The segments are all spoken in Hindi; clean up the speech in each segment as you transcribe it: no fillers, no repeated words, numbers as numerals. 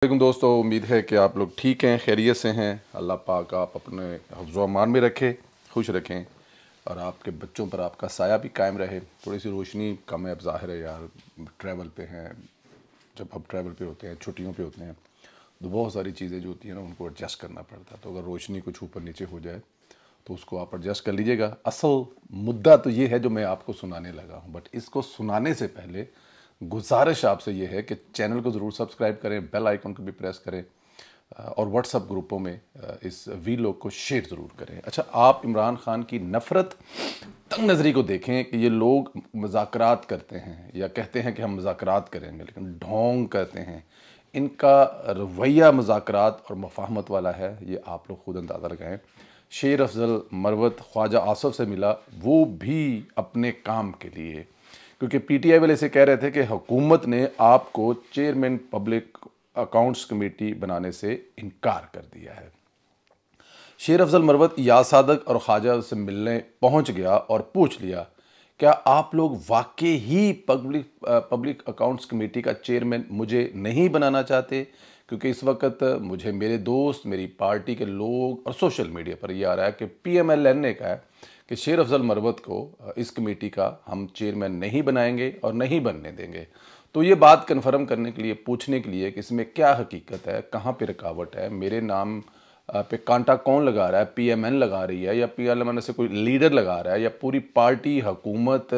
वालेकुम दोस्तों, उम्मीद है कि आप लोग ठीक हैं, खैरियत से हैं। अल्लाह पाक आप अपने हिफ्ज़-ओ अमान में रखे, खुश रखें और आपके बच्चों पर आपका साया भी कायम रहे। थोड़ी सी रोशनी कम है, अब ज़ाहिर है यार, ट्रैवल पे हैं। जब हम ट्रैवल पे होते हैं, छुट्टियों पे होते हैं, तो बहुत सारी चीज़ें जो होती हैं ना, उनको एडजस्ट करना पड़ता है। तो अगर रोशनी कुछ ऊपर नीचे हो जाए तो उसको आप एडजस्ट कर लीजिएगा। असल मुद्दा तो ये है जो मैं आपको सुनाने लगा हूँ, बट इसको सुनाने से पहले गुजारिश आपसे ये है कि चैनल को ज़रूर सब्सक्राइब करें, बेल आइकन को भी प्रेस करें और व्हाट्सअप ग्रुपों में इस वीडियो को शेयर ज़रूर करें। अच्छा, आप इमरान खान की नफ़रत, तंग नज़री को देखें कि ये लोग मज़ाकरात करते हैं या कहते हैं कि हम मज़ाकरात करेंगे, लेकिन ढोंग करते हैं। इनका रवैया मज़ाकरात और मुफाहमत वाला है, ये आप लोग खुद अंदाज़ा लगाएं। शेर अफजल मरवत ख्वाजा आसफ से मिला, वो भी अपने काम के लिए, क्योंकि पीटीआई वाले से कह रहे थे कि हुकूमत ने आपको चेयरमैन पब्लिक अकाउंट्स कमेटी बनाने से इनकार कर दिया है। शेर अफजल मरवत या सादक और ख्वाजा से मिलने पहुंच गया और पूछ लिया, क्या आप लोग वाकई ही पब्लिक अकाउंट्स कमेटी का चेयरमैन मुझे नहीं बनाना चाहते? क्योंकि इस वक्त मुझे मेरे दोस्त, मेरी पार्टी के लोग और सोशल मीडिया पर यह आ रहा है कि PMLN ने कहा है कि शेर अफजल मरवत को इस कमेटी का हम चेयरमैन नहीं बनाएंगे और नहीं बनने देंगे। तो ये बात कन्फर्म करने के लिए, पूछने के लिए कि इसमें क्या हकीकत है, कहाँ पे रुकावट है, मेरे नाम पे कांटा कौन लगा रहा है, PMN लगा रही है या PMLN से कोई लीडर लगा रहा है या पूरी पार्टी, हुकूमत,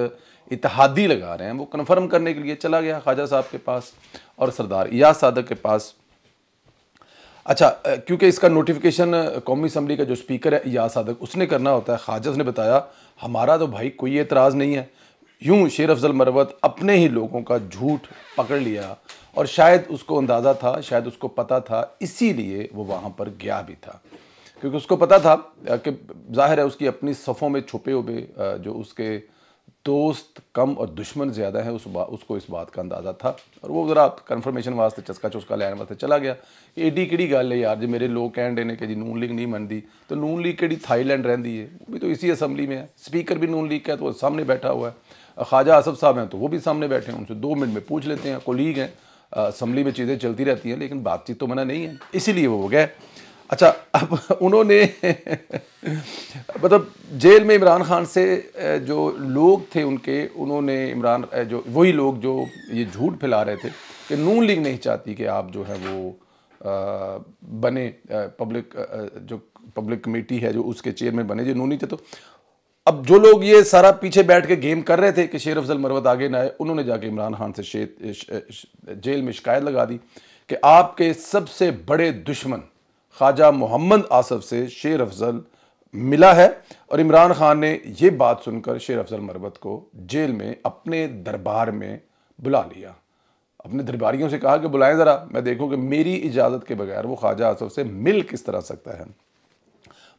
इत्तेहादी लगा रहे हैं, वो कन्फर्म करने के लिए चला गया ख्वाजा साहब के पास और सरदार इयाज सादक के पास। अच्छा, क्योंकि इसका नोटिफिकेशन कौमी असम्बली का जो स्पीकर है इयाज सादक, उसने करना होता है। ख्वाजा ने बताया, हमारा तो भाई कोई एतराज़ नहीं है। यूं शेर अफजल मरवत अपने ही लोगों का झूठ पकड़ लिया और शायद उसको अंदाज़ा था, शायद उसको पता था, इसीलिए वो वहाँ पर गया भी था, क्योंकि उसको पता था कि जाहिर है उसकी अपनी सफ़ों में छुपे हुए जो उसके दोस्त कम और दुश्मन ज़्यादा है, उसको इस बात का अंदाज़ा था और वो ज़रा कन्फर्मेशन वास्ते चस्का चुस्का लैन वास्ते चला गया। एडी कि गल है यार, जो मेरे लोग कह रहे हैं कि जी नून लीग नहीं मनती, तो नून लीग कि थाईलैंड रही है, वो भी तो इसी असम्बली में है। स्पीकर भी नून लीग का है तो वो सामने बैठा हुआ है। ख्वाजा आसफ साहब हैं तो वो भी सामने बैठे हैं, उनसे 2 मिनट में पूछ लेते हैं। कोलीग हैं, असम्बली में चीज़ें चलती रहती हैं, लेकिन बातचीत तो मना नहीं है, इसीलिए वो हो गए। अच्छा, अब उन्होंने मतलब जेल में इमरान खान से जो लोग थे उनके, उन्होंने इमरान जो वही लोग जो ये झूठ फैला रहे थे कि नून लीग नहीं चाहती कि आप जो है वो बने जो पब्लिक कमेटी है जो उसके चेयरमैन बने, जो नूनी थे। तो अब जो लोग ये सारा पीछे बैठ के गेम कर रहे थे कि शेर अफजल मरवत आगे ना आए, उन्होंने जाके इमरान खान से जेल में शिकायत लगा दी कि आपके सबसे बड़े दुश्मन ख्वाजा मोहम्मद आसफ से शेर अफजल मिला है। और इमरान खान ने यह बात सुनकर शेर अफजल मरवत को जेल में अपने दरबार में बुला लिया। अपने दरबारियों से कहा कि बुलाएं ज़रा, मैं देखूं कि मेरी इजाज़त के बगैर वो ख्वाजा आसफ से मिल किस तरह सकता है।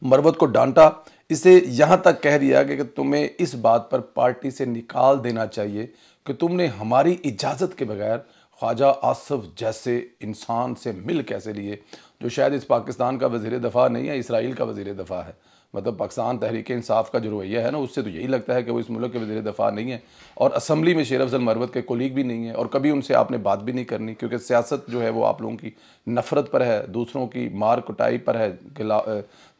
मरवत को डांटा, इसे यहाँ तक कह दिया कि तुम्हें इस बात पर पार्टी से निकाल देना चाहिए कि तुमने हमारी इजाज़त के बगैर ख्वाजा आसफ जैसे इंसान से मिल कैसे लिए, जो शायद इस पाकिस्तान का वज़ीर दफ़ा नहीं है, इसराइल का वज़ीर दफ़ा है। मतलब पाकिस्तान तहरीक इंसाफ का जो रवैया है ना, उससे तो यही लगता है कि वो इस मुल्क के वज़ीर दफ़ा नहीं है और असम्बली में शेर अफजल मरवत के कोलीग भी नहीं है और कभी उनसे आपने बात भी नहीं करनी, क्योंकि सियासत जो है वो आप लोगों की नफ़रत पर है, दूसरों की मार कुटाई पर है,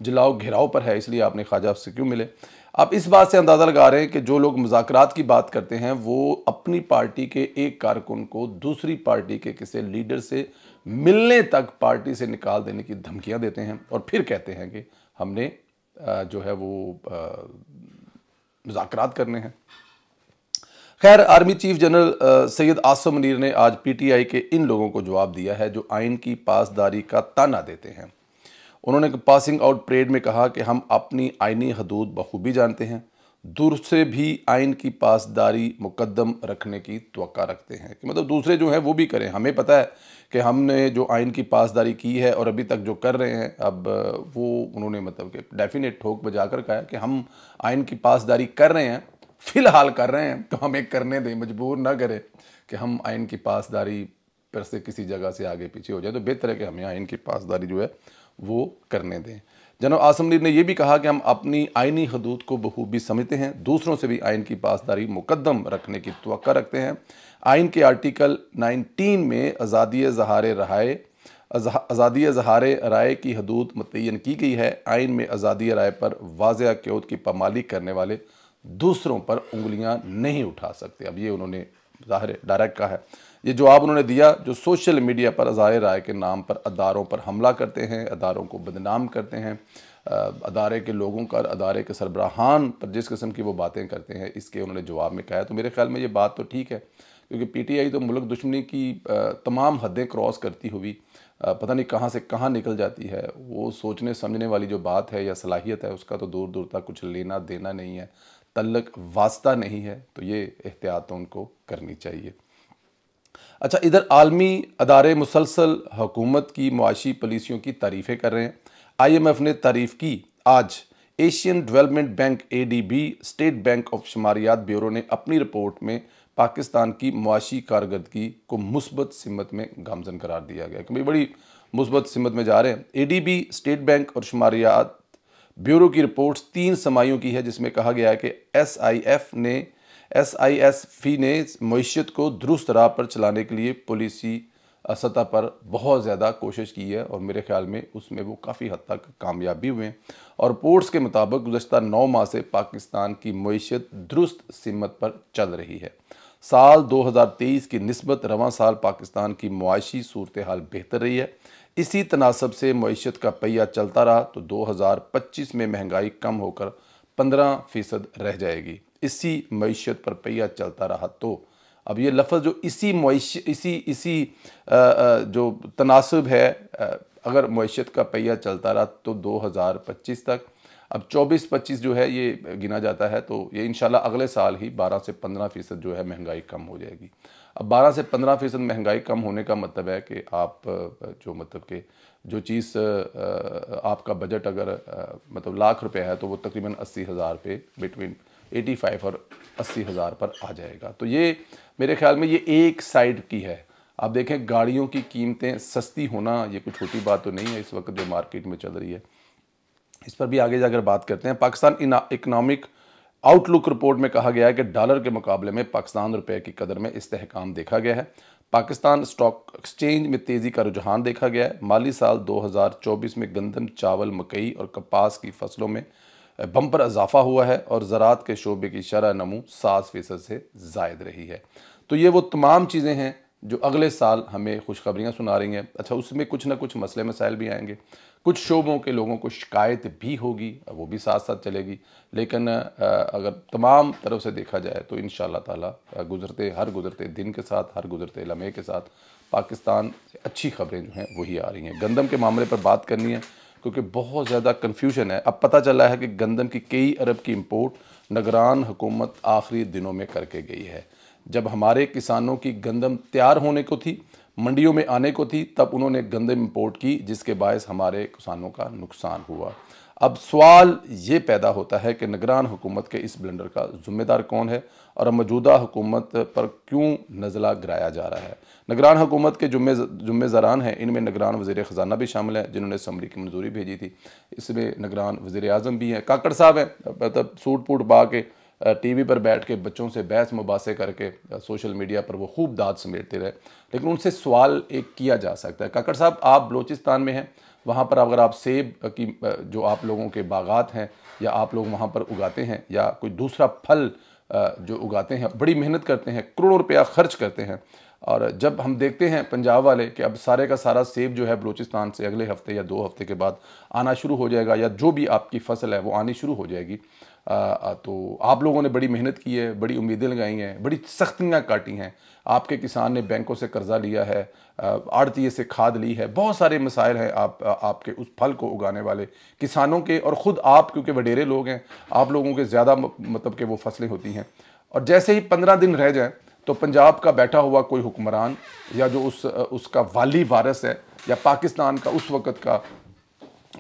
जलाओ घेराव पर है, इसलिए आपने ख्वाजा से क्यों मिले। आप इस बात से अंदाज़ा लगा रहे हैं कि जो लोग मुज़ाकरात की बात करते हैं वो अपनी पार्टी के एक कारकुन को दूसरी पार्टी के किसी लीडर से मिलने तक पार्टी से निकाल देने की धमकियां देते हैं और फिर कहते हैं कि हमने जो है वो मुज़ाकरात करने हैं। खैर, army chief general Syed Asim Munir ने आज PTI के इन लोगों को जवाब दिया है जो आइन की पासदारी का ताना देते हैं। उन्होंने पासिंग आउट परेड में कहा कि हम अपनी आइनी हदूद बखूबी जानते हैं, दूसरे भी आइन की पासदारी मुकद्दम रखने की तवक्का रखते हैं, कि मतलब दूसरे जो हैं वो भी करें। हमें पता है कि हमने जो आइन की पासदारी की है और अभी तक जो कर रहे हैं, अब वो उन्होंने मतलब कि डेफिनेट ठोक बजा कर कहा कि हम आइन की पासदारी कर रहे हैं, फ़िलहाल कर रहे हैं, तो हमें करने दें, मजबूर ना करें कि हम आइन की पासदारी पर से किसी जगह से आगे पीछे हो जाए। तो बेहतर है कि हमें आइन की पासदारी जो है वो करने दें। जनरल आसिम मुनीर ने यह भी कहा कि हम अपनी आइनी हदूद को बखूबी समझते हैं, दूसरों से भी आइन की पासदारी मुकद्दम रखने की तवक्का रखते हैं। आइन के आर्टिकल 19 में आज़ादी ज़हार राय आज़ादी इज़हार राय की हदूद मुतय्यन की गई है। आइन में आज़ादी राय पर वाज़ेह क्योद की पामाली करने वाले दूसरों पर उंगलियां नहीं उठा सकते। अब ये उन्होंने ज़ाहिर डायरेक्ट कहा है। ये जवाब उन्होंने दिया जो सोशल मीडिया पर आज़ादी राय के नाम पर अदारों पर हमला करते हैं, अदारों को बदनाम करते हैं, अदारे के लोगों का, अदारे के सरबराहान पर जिस किस्म की वो बातें करते हैं, इसके उन्होंने जवाब में कहा है। तो मेरे ख्याल में ये बात तो ठीक है, क्योंकि पीटीआई तो मुल्क दुश्मनी की तमाम हदें क्रॉस करती हुई पता नहीं कहाँ से कहाँ निकल जाती है। वो सोचने समझने वाली जो बात है या सलाहियत है, उसका तो दूर दूर तक कुछ लेना देना नहीं है, तल्लक वास्ता नहीं है। तो ये एहतियात तो उनको करनी चाहिए। अच्छा, इधर आलमी अदारे मुसलसल हुकूमत की मुआशी पॉलिसियों की तारीफ़ें कर रहे हैं। IMF ने तारीफ़ की। आज Asian Development Bank ADB, State Bank of शुमारियात ब्यूरो ने अपनी रिपोर्ट में पाकिस्तान की मुआशी कारकर्दगी को मुस्बत सिमत में गामजन करार दिया गया, क्योंकि बड़ी मुस्बत सिमत में जा रहे हैं। ADB, स्टेट बैंक और शुमारियात ब्यूरो की रिपोर्ट 3 समाइयों की है, जिसमें कहा गया है कि SIFI ने मईशत को दुरुस्त राह पर चलाने के लिए पॉलिसी सतह पर बहुत ज़्यादा कोशिश की है, और मेरे ख्याल में उसमें वो काफ़ी हद तक कामयाब भी हुए हैं। और रिपोर्ट्स के मुताबिक गुज़श्ता 9 माह से पाकिस्तान की मईशत दुरुस्त सिमत पर चल रही है। साल 2023 की निस्बत रवां साल पाकिस्तान की मुआशी सूरत हाल बेहतर रही है। इसी तनासब से मईशत का पहिया चलता रहा तो 2025 में महंगाई कम होकर 15% रह जाएगी। इसी मईशत पर पहिया चलता रहा तो, अब ये लफ्ज़ जो इसी जो तनासब है, अगर मईशत का पहिया चलता रहा तो 2025 तक, अब 24-25 जो है ये गिना जाता है, तो ये इंशाल्लाह अगले साल ही 12 से 15% जो है महंगाई कम हो जाएगी। अब 12 से 15% महंगाई कम होने का मतलब है कि आप जो मतलब कि जो चीज़ आपका बजट अगर मतलब लाख रुपए है, तो वो तकरीबन 80,000 पे, बिटवीन 85 और 80,000 पर आ जाएगा। तो ये मेरे ख्याल में ये एक साइड की है। आप देखें गाड़ियों की कीमतें सस्ती होना ये कोई छोटी बात तो नहीं है इस वक्त जो मार्केट में चल रही है। इस पर भी आगे जाकर बात करते हैं। पाकिस्तान इकनॉमिक आउटलुक रिपोर्ट में कहा गया है कि डॉलर के मुकाबले में पाकिस्तान रुपए की कदर में इस्तेहकाम देखा गया है। पाकिस्तान स्टॉक एक्सचेंज में तेज़ी का रुझान देखा गया है। माली साल 2024 में गंदम, चावल, मकई और कपास की फसलों में बम्पर इजाफा हुआ है और ज़राअत के शोबे की शरह नमू 7% से ज़ायद रही है। तो ये वो तमाम चीज़ें हैं जो अगले साल हमें खुशखबरियाँ सुना रही हैं। अच्छा, उसमें कुछ ना कुछ मसले मसाइल भी आएंगे, कुछ शोबों के लोगों को शिकायत भी होगी, वो भी साथ साथ चलेगी। लेकिन अगर तमाम तरफ से देखा जाए तो इंशाअल्लाह ताला हर गुज़रते दिन के साथ, हर गुज़रते लम्हे के साथ पाकिस्तान से अच्छी खबरें जो हैं वही आ रही हैं। गंदम के मामले पर बात करनी है क्योंकि बहुत ज़्यादा कन्फ्यूजन है। अब पता चला है कि गंदम की कई अरब की इम्पोर्ट निगरान हुकूमत आखिरी दिनों में करके गई है। जब हमारे किसानों की गंदम तैयार होने को थी, मंडियों में आने को थी, तब उन्होंने गंदम इंपोर्ट की, जिसके बायस हमारे किसानों का नुकसान हुआ। अब सवाल ये पैदा होता है कि निगरान हुकूमत के इस ब्लंडर का ज़िम्मेदार कौन है और मौजूदा हुकूमत पर क्यों नज़ला गिराया जा रहा है। निगरान हुकूमत के ज़ुम्मेदारान हैं, इनमें निगरान वज़ीर ख़जाना भी शामिल है जिन्होंने असम्बली की मंजूरी भेजी थी। इसमें निगरान वज़ीर आज़म भी हैं, काकड़ साहब हैं, मतलब सूट पूट पा के टीवी पर बैठ के बच्चों से बहस मुबासे करके सोशल मीडिया पर वो खूब दाद समेटते रहे। लेकिन उनसे सवाल एक किया जा सकता है, काकड़ साहब आप बलूचिस्तान में हैं, वहाँ पर अगर आप सेब की जो आप लोगों के बागात हैं या आप लोग वहाँ पर उगाते हैं या कोई दूसरा फल जो उगाते हैं, बड़ी मेहनत करते हैं, करोड़ों रुपया खर्च करते हैं, और जब हम देखते हैं पंजाब वाले कि अब सारे का सारा सेब जो है बलूचिस्तान से अगले हफ्ते या 2 हफ्ते के बाद आना शुरू हो जाएगा, या जो भी आपकी फसल है वो आनी शुरू हो जाएगी, तो आप लोगों ने बड़ी मेहनत की है, बड़ी उम्मीदें लगाई हैं, बड़ी सख्तियाँ काटी हैं, आपके किसान ने बैंकों से कर्जा लिया है, आड़तिये से खाद ली है, बहुत सारे मसाइल हैं आपके उस फल को उगाने वाले किसानों के, और ख़ुद आप क्योंकि वडेरे लोग हैं, आप लोगों के ज़्यादा मतलब कि वो फसलें होती हैं। और जैसे ही 15 दिन रह जाएँ तो पंजाब का बैठा हुआ कोई हुक्मरान या जो उसका वाली वारिस है या पाकिस्तान का उस वक़्त का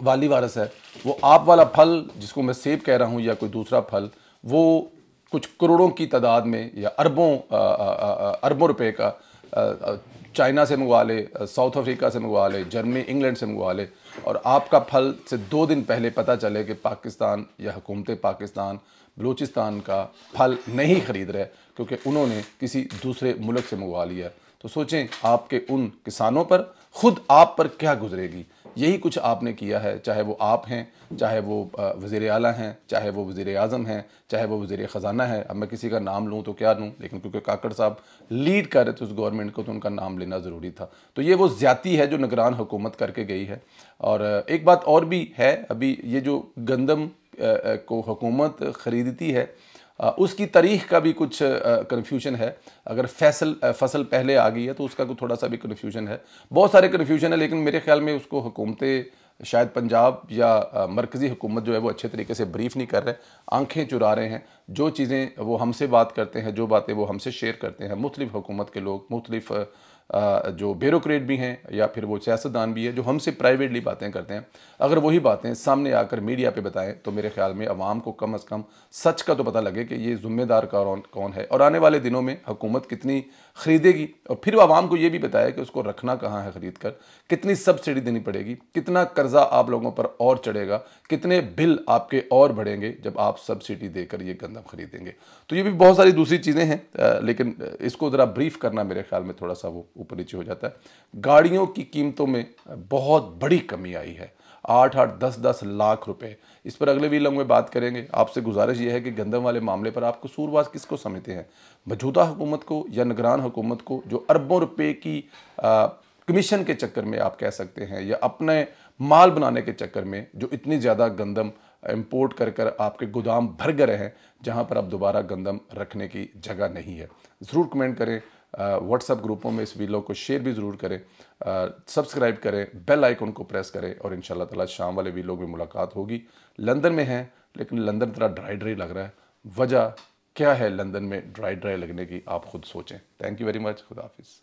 वाली वारिस है, वो आप वाला फल जिसको मैं सेब कह रहा हूँ या कोई दूसरा फल, वो कुछ करोड़ों की तादाद में या अरबों रुपए का चाइना से मंगवा ले, साउथ अफ्रीका से मंगवा ले, जर्मनी इंग्लैंड से मंगवा ले, और आपका फल से 2 दिन पहले पता चले कि पाकिस्तान या हुकूमत पाकिस्तान बलूचिस्तान का फल नहीं ख़रीद रहे क्योंकि उन्होंने किसी दूसरे मुल्क से मंगवा लिया। तो सोचें आपके उन किसानों पर, खुद आप पर क्या गुजरेगी। यही कुछ आपने किया है, चाहे वो आप हैं, चाहे वो वज़ीर आला हैं, चाहे वो वज़ीर आज़म हैं, चाहे वो वज़ीर ख़ज़ाना है। अब मैं किसी का नाम लूँ तो क्या लूँ, लेकिन क्योंकि काकड़ साहब लीड कर रहे थे उस गवर्नमेंट को तो उनका नाम लेना ज़रूरी था। तो ये वो ज़्यादती है जो निगरान हुकूमत करके गई है। और एक बात और भी है, अभी ये जो गंदम को हुकूमत ख़रीदती है उसकी तारीख़ का भी कुछ कन्फ्यूजन है। अगर फसल पहले आ गई है तो उसका थोड़ा सा भी कन्फ्यूजन है, बहुत सारे कन्फ्यूजन है, लेकिन मेरे ख्याल में उसको हुकूमतें शायद पंजाब या मरकज़ी हुकूमत जो है वो अच्छे तरीके से ब्रीफ़ नहीं कर रहे, आंखें चुरा रहे हैं। जो चीज़ें वो हमसे बात करते हैं, जो बातें वो हमसे शेयर करते हैं, मुख्तलिफ़ हुकूमत के लोग, मुख्तलिफ़ जो ब्यूरोक्रेट भी हैं या फिर वो सियासतदान भी है जो हमसे प्राइवेटली बातें करते हैं, अगर वही बातें सामने आकर मीडिया पे बताएं तो मेरे ख्याल में अवाम को कम अज़ कम सच का तो पता लगे कि ये ज़िम्मेदार कौन है और आने वाले दिनों में हुकूमत कितनी ख़रीदेगी। और फिर आवाम को ये भी बताया कि उसको रखना कहाँ है ख़रीद कर, कितनी सब्सिडी देनी पड़ेगी, कितना कर्जा आप लोगों पर और चढ़ेगा, कितने बिल आपके और बढ़ेंगे जब आप सब्सिडी देकर ये गंदम खरीदेंगे। तो ये भी बहुत सारी दूसरी चीज़ें हैं, लेकिन इसको ज़रा ब्रीफ करना मेरे ख्याल में थोड़ा सा वो ऊपर नीचे हो जाता है। गाड़ियों की कीमतों में बहुत बड़ी कमी आई है, 8-8, 10-10 लाख रुपए। इस पर अगले वीलॉग में बात करेंगे। आपसे गुजारिश ये है कि गंदम वाले मामले पर आप कसूरवार किसको समझते हैं, मौजूदा हुकूमत को या निगरान हुकूमत को, जो अरबों रुपए की कमीशन के चक्कर में आप कह सकते हैं, या अपने माल बनाने के चक्कर में जो इतनी ज़्यादा गंदम इंपोर्ट कर आपके गोदाम भर गए हैं जहां पर अब दोबारा गंदम रखने की जगह नहीं है। ज़रूर कमेंट करें, व्हाट्सएप ग्रुपों में इस वीडियो को शेयर भी ज़रूर करें, सब्सक्राइब करें, बेल आइकन को प्रेस करें और इंशाल्लाह ताला शाम वाले वीडियो में मुलाकात होगी। लंदन में हैं लेकिन लंदन थोड़ा ड्राई ड्राई लग रहा है, वजह क्या है लंदन में ड्राई ड्राई लगने की आप खुद सोचें। थैंक यू वेरी मच, खुदा हाफिज़।